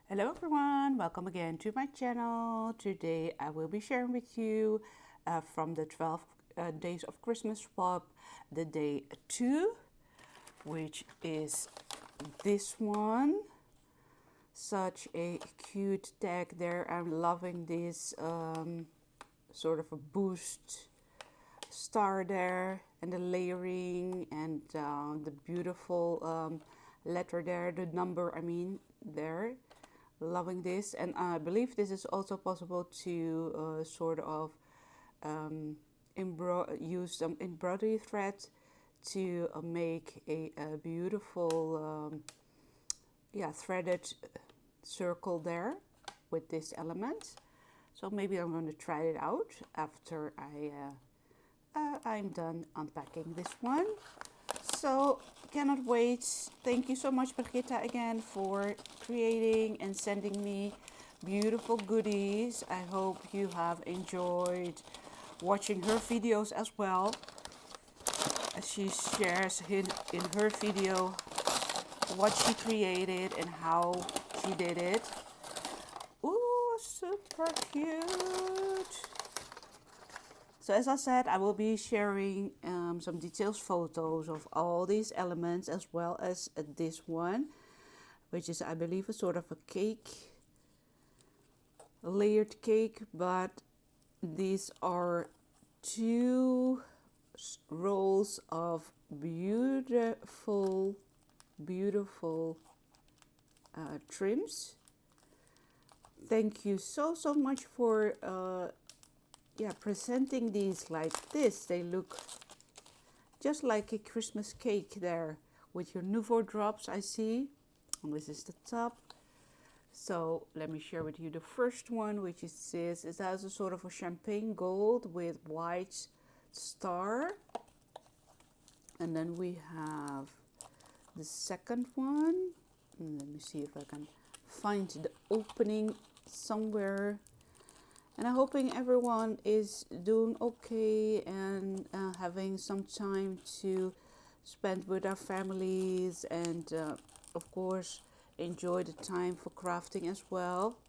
Hello everyone, welcome again to my channel. Today I will be sharing with you from the 12 days of Christmas swap, the day 2, which is this one. Such a cute tag there. I'm loving this sort of a boost star there, and the layering, and the beautiful letter there, the number I mean there. Loving this, and I believe this is also possible to sort of use some embroidery thread to make a beautiful threaded circle there with this element. So maybe I'm going to try it out after I'm done unpacking this one. So cannot wait. Thank you so much, Brigitta, again for creating and sending me beautiful goodies. I hope you have enjoyed watching her videos as well, as she shares in her video what she created and how she did it. Ooh, super cute. So as I said, I will be sharing some details photos of all these elements, as well as this one, which is, I believe, a sort of a cake, a layered cake, but these are two rolls of beautiful trims. Thank you so much for presenting these like this. They look just like a Christmas cake there with your nouveau drops, I see. And this is the top. So let me share with you the first one, which is this. It has a sort of a champagne gold with white star. And then we have the second one. And let me see if I can find the opening somewhere. And I'm hoping everyone is doing okay and having some time to spend with our families, and of course enjoy the time for crafting as well.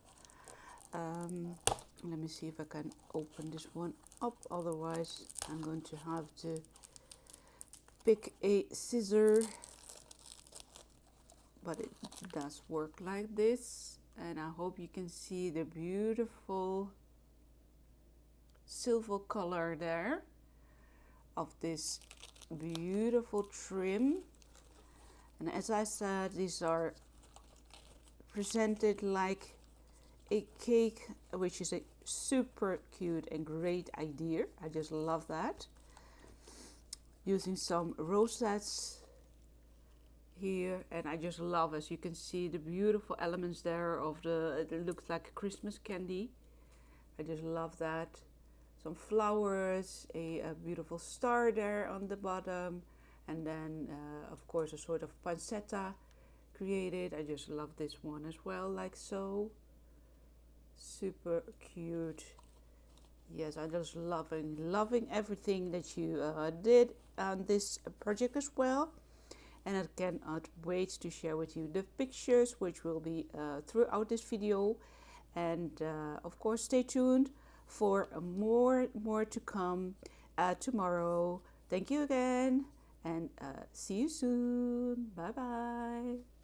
Let me see if I can open this one up, otherwise I'm going to have to pick a scissor, but it does work like this. And I hope you can see the beautiful silver color there of this beautiful trim. And as I said, these are presented like a cake, which is a super cute and great idea. I just love that. Using some rosettes here, and I just love, as you can see, the beautiful elements there of it looks like Christmas candy. I just love that. Some flowers, a beautiful star there on the bottom, and then of course a sort of pancetta created. I just love this one as well, like so. Super cute. Yes, I'm just loving everything that you did on this project as well. And I cannot wait to share with you the pictures, which will be throughout this video. And of course, stay tuned for more to come tomorrow. Thank you again, and see you soon. Bye bye.